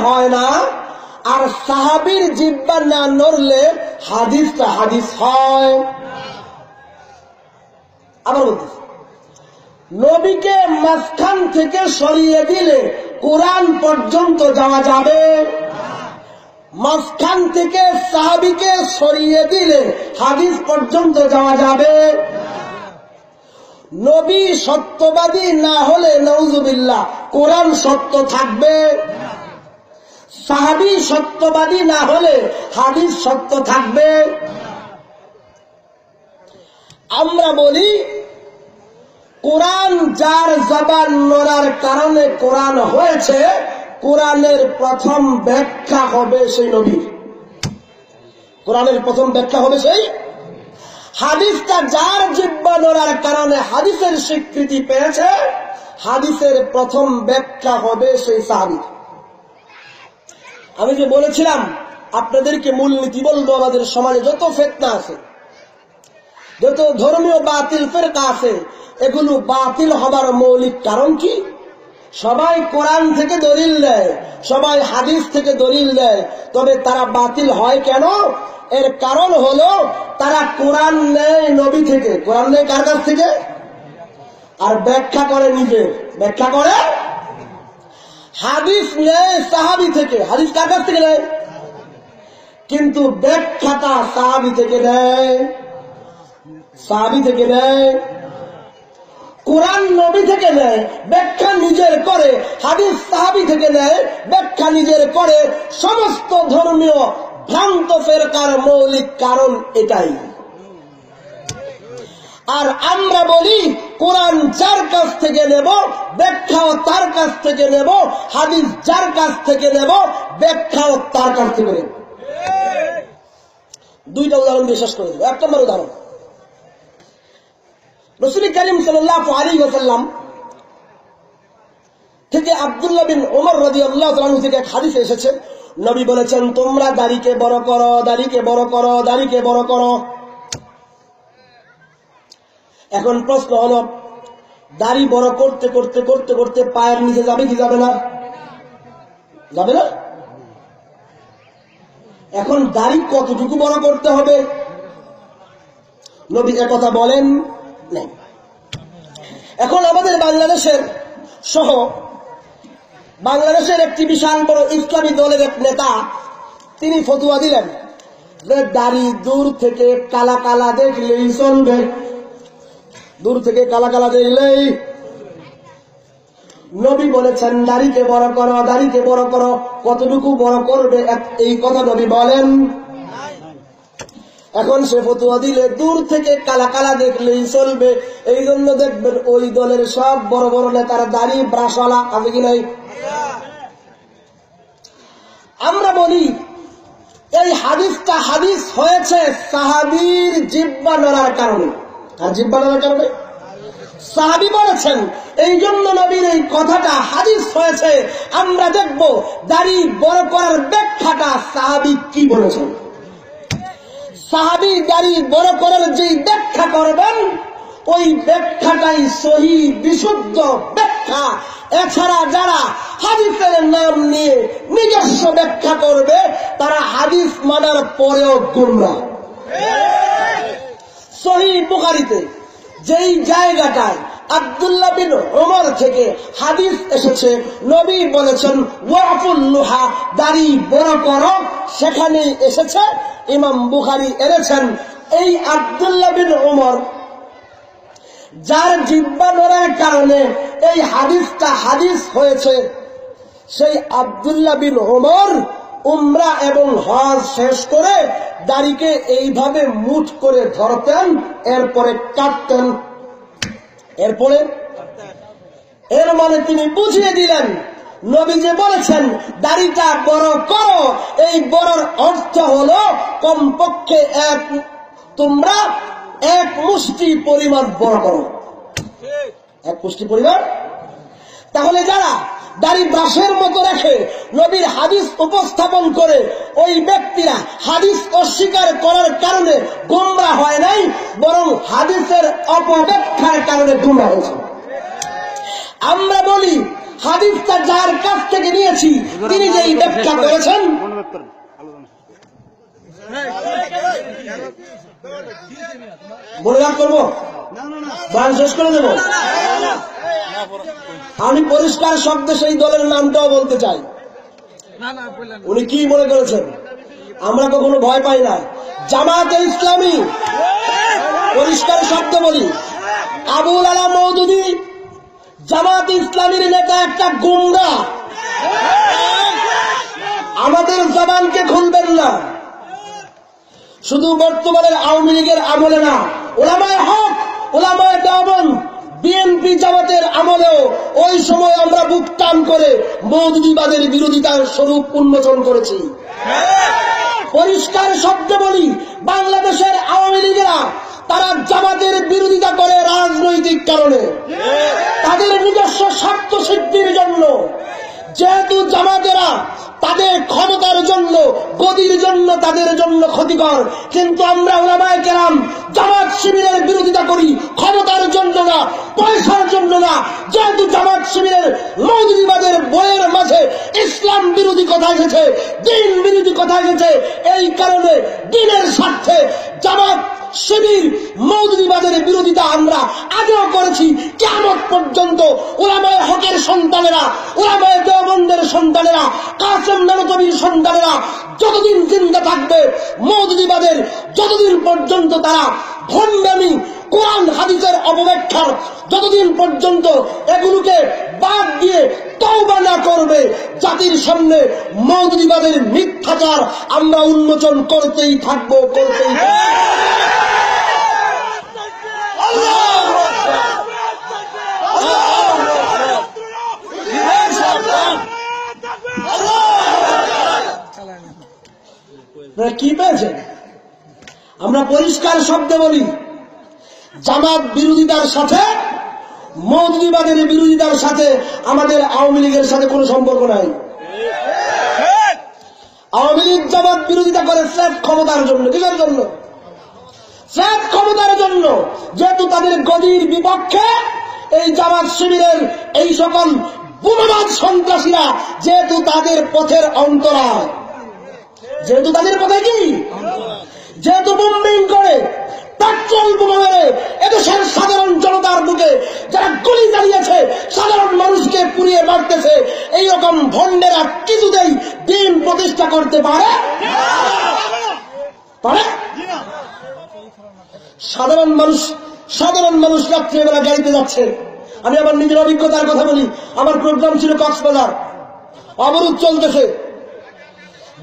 হয় না, আর সাহাবীর জিহ্বা না নড়লে হাদিসটা হাদিস হয়। আবার বলতেছি, নবীকে মাঝখান থেকে সরিয়ে দিলে কোরআন পর্যন্ত যাওয়া যাবে, মাঝখান থেকে সাহাবীকে সরিয়ে দিলে হাদিস পর্যন্ত যাওয়া যাবে। নবী সত্যবাদী না হলে নাউজুবিল্লাহ কোরআন সত্য থাকবে, সাহাবী সত্যবাদী না হলে হাদিস সত্য থাকবে। আমরা বলি কোরআন যার জবান নড়ার কারণে কোরআন হয়েছে, কোরআনের প্রথম ব্যাখ্যা হবে সেই নবীর, কোরআনের প্রথম ব্যাখ্যা হবে সেই। হাদিসটা যার জিহ্বা নড়ার কারণে হাদিসের স্বীকৃতি পেয়েছে, হাদিসের প্রথম ব্যাখ্যা হবে সেই সাহাবী। আমি যে বলেছিলাম আপনাদেরকে মূলনীতি বলবো, আমাদের সমাজে যত ফিতনা আছে, যত ধর্মীয় বাতিল ফিরকা আছে, এগুলো বাতিল হবার মৌলিক কারণ কি? সবাই কোরআন থেকে দলিল দেয়, সবাই হাদিস থেকে দলিল দেয়, তবে তারা বাতিল হয় কেন? এর কারণ হলো তারা কোরআন নেয় নবী থেকে। কোরআন নেয় কার কাছ থেকে? আর ব্যাখ্যা করে নিজে, ব্যাখ্যা করে। হাদিস নেয় সাহাবী থেকে। হাদিস কার কাছ থেকে নেয়? কিন্তু ব্যাখ্যাটা সাহাবী থেকে নেয়, সাহাবী থেকে নেয়। কোরআন নবী থেকে নেয়, ব্যাখ্যা নিজের করে। হাদিস সাহাবী থেকে নেয়, ব্যাখ্যা নিজের করে। সমস্ত ধর্মীয় ভ্রান্ত ফেরকার মৌলিক কারণ এটাই। আর আমরা বলি কোরআন যার কাছ থেকে নেব, ব্যাখ্যাও তার কাছ থেকে নেব, হাদিস যার কাছ থেকে নেব, ব্যাখ্যাও তার কাছ থেকে নেব। দুইটা উদাহরণ দিয়ে শেষ করে দেব। এক নম্বর উদাহরণ, রাসূল করিম সাল্লাল্লাহু আলাইহি ওয়াসাল্লাম থেকে আব্দুল্লাহ বিন ওমর রাদিয়াল্লাহু তাআলা থেকে এক হাদিস এসেছে, নবী বলেছেন, তোমরা দাড়িকে বড় করো, দাড়িকে বড় করো, দাড়িকে বড় করো। এখন প্রশ্ন হলো, দাড়ি বড় করতে করতে করতে করতে পায়ের নিচে যাবে কি যাবে না? যাবে না? এখন দাড়ি কতটুকু বড় করতে হবে? নবী কথা বলেন নাই। এখন আমাদের বাংলাদেশের সহ বাংলাদেশের একটি বিশাল বড় ইসলামী দলের এক নেতা, তিনি ফতোয়া দিলেন যে দাড়ি দূর থেকে কালা কালা দেখলেই চলবে, দূর থেকে কালা কালা দেখলেই। নবী বলেছেন দাড়িকে বড় করো, দাড়িকে বড় করো। কতটুকু বড় করবে এই কথা নবী বলেন? এখন সে ফতোয়া দিলে দূর থেকে কালা কালা দেখলেই চলবে। এই জন্য দেখবেন ওই দলের সব বড় বড় নেতার দাড়ি ব্রাশওয়ালা আছে কি নাই? আমরা বলি এই হাদিসটা হাদিস হয়েছে সাহাবীর জিহ্বা নড়ার কারণে। আর জিহ্বা নড়ার কারণে সাহাবী বলেছেন, এই জন্য নবীর এই কথাটা হাদিস হয়েছে। আমরা দেখব দাড়ি বড় করার ব্যাখ্যাটা সাহাবী কি বলেছেন। সাহাবী দাড়ি বড় করার যে ব্যাখ্যা করবেন, ওই ব্যাখ্যাটাই সহিহ বিশুদ্ধ ব্যাখ্যা। এছাড়া যারা হাদিসের নাম নিয়ে নিজস্ব ব্যাখ্যা করবে, তারা হাদিস মানার পরেও গুমরাহ। সহিহ বুখারীতে যেই জায়গাটায় আব্দুল্লাহ বিন ওমর থেকে হাদিস এসেছে, নবী বলেছেন ওয়াফুল লুহা, দাড়ি বড় করো, সেখানেই এসেছে ইমাম বুখারী এনেছেন এই আব্দুল্লাহ বিন ওমর যার জিহ্বা নড়ার কারণে এই হাদিসটা হাদিস হয়েছে, সেই আব্দুল্লাহ বিন ওমর উমরা এবং হজ শেষ করে দাড়িকে এইভাবে মুঠ করে ধরতেন, এরপরে কাটতেন। এরপরে এর মানে তিনি বুঝিয়ে দিলেন, নবী যে বলেছেন দাড়িটা বড় করো, এই বড়র অর্থ হলো কমপক্ষে তোমরা এক মুষ্টি পরিমাণ বড় করো, এক মুষ্টি পরিমাণ। তাহলে যারা দাড়ি ব্রাশের মতো রেখে নবীর হাদিস উপস্থাপন করে, ওই ব্যক্তিরা হাদিস অস্বীকার করার কারণে গোমরা হয় নাই, বরং হাদিসের অপব্যাখ্যার কারণে গোমরা হয়েছে। আমরা বলি হাদিসটা যার কাছ থেকে নিয়েছি তিনি যেই ব্যাখ্যা করেছেন, বলে রাখ করবো, বান শেষ করে দেব। আমি পরিষ্কার শব্দে সেই দলের নামটাও বলতে চাই। উনি কি মনে করেছেন? আমরা কখনো ভয় পাই না। জামাতে ইসলামী, পরিষ্কার শব্দ বলি, আবুল আলা মওদুদী জামাতে ইসলামীর নেতা একটা গুন্ডা। আমাদের জবানকে খুলবেন না, শুধু বর্তমানের আওয়ামী লীগের আমলে না, ওলামায়ে হক, ওলামায়ে দেওবন্দ, বিএনপি জামাতের আমলেও ওই সময় আমরা বুক টান করে মওদুদীবাদের বিরোধিতার স্বরূপ উন্মোচন করেছি। পরিষ্কার শব্দে বলি, বাংলাদেশের আওয়ামী লীগেরা তারা জামাতের বিরোধিতা করে রাজনৈতিক কারণে, তাদের নিজস্ব স্বার্থ সিদ্ধির জন্য। যেহেতু জামাতেরা তাদের ক্ষমতার জন্য, গদির জন্য, তাদের জন্য ক্ষতিকর, কিন্তু আমরা উলামায়ে কেরাম জামাত শিবিরের বিরোধিতা করি ক্ষমতার জন্য না, পয়সার জন্য না। যেহেতু জামাত শিবিরের মওদুদীবাদের বইয়ের মাঝে ইসলাম বিরোধী কথা এসেছে, দ্বীন বিরোধী কথা এসেছে, এই কারণে দ্বীনের স্বার্থে জামাত শিবির মওদুদীবাদের বিরোধিতা আমরা আগেও করেছি। কিয়ামত পর্যন্ত উলামায়ে হকের সন্তানেরা, উলামায়ে দেওবন্দের সন্তানেরা, কাসেম নানতবীর সন্তানেরা যতদিন জিন্দা থাকবে, মওদুদীবাদের যতদিন পর্যন্ত তারা ভণ্ডামি, কোরআন হাদিসের অপব্যাখ্যার যতদিন পর্যন্ত এগুলোকে বাদ দিয়ে তওবা না করবে, জাতির সামনে মওদুদীবাদের মিথ্যাচার আমরা উন্মোচন করতেই থাকবো, করতেই থাকবো। কি পেয়েছেন? আমরা পরিষ্কার শব্দে বলি, জামাত বিরোধিতার সাথে, মওদুদীবাদের বিরোধিতার সাথে আমাদের আওয়ামী লীগের সাথে কোনো সম্পর্ক নাই। আওয়ামী লীগ জামাত বিরোধিতা করে স্রেফ ক্ষমতার জন্য। কিসের জন্য? স্রেফ ক্ষমতার জন্য। যেহেতু তাদের গদির বিপক্ষে এই জামাত শিবিরের এই সকল বোমাবাজ সন্ত্রাসীরা, যেহেতু তাদের পথের অন্তরায়, যেহেতু তাদের পথে কি, যেহেতু বোম্বিং করে, পেট্রোল বোমা মেরে এদেশের সাধারণ জনতার বুকে যারা গুলি চালিয়েছে, সাধারণ মানুষকে পুড়িয়ে মারতেছে, এইরকম ভণ্ডেরা কিছুতেই দ্বীন প্রতিষ্ঠা করতে পারে? সাধারণ মানুষ রাত্রিবেলা গাড়িতে যাচ্ছে। আমি আমার নিজের অভিজ্ঞতার কথা বলি। আমার প্রোগ্রাম ছিল কক্সবাজার, অবরোধ চলতেছে।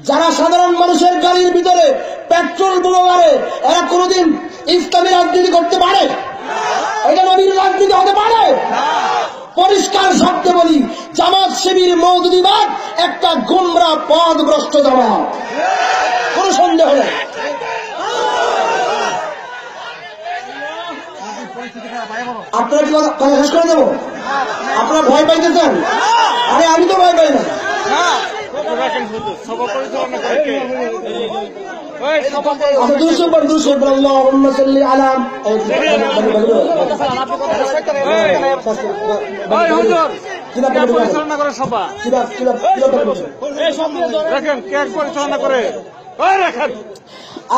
যারা সাধারণ মানুষের গাড়ির ভিতরে পেট্রোল বোমা মারে, এরা কোনোদিন ইসলামী রাজনীতি করতে পারে? এটা নবীর রাজনীতি হতে পারে? পরিষ্কার শব্দে বলি, জামাত শিবির মওদুদীবাদ একটা গোমরা পথভ্রষ্ট জামাত, কোনো সন্দেহ নেই। আপনারা কি কথা শেষ করে দেবো? আপনারা ভয় পাইতেছেন? আরে আমি তো ভয় পাই না।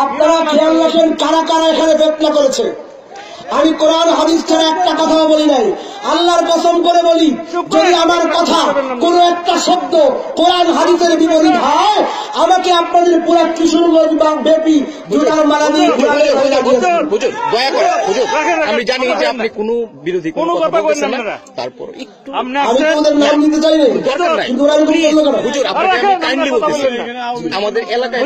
আপনারা খেয়াল রাখেন কারা কারা এখানে ফিতনা করেছে। আমি কোরআন হাদিস ছাড়া একটা কথাও বলি নাই। আল্লাহর কসম করে বলি, যদি আমার কথা কোন একটা শব্দ কোরআন হাদিসের বিপরীত হয়, আমাকে আপনাদের পুরা কিশোরগঞ্জ বা ব্যাপী জুতার মালা দিয়ে দয়া করে হুজুর, আমি জানি যে আপনি কোনো বিরোধী কোনো কথা বলছেন না, তারপর একটু আমি ওদের নাম নিতে চাই না, দরকার নাই কিন্তু ওরা হুজুর, আপনাকে আমি কাইন্ডলি বলতেছি, আমাদের এলাকায়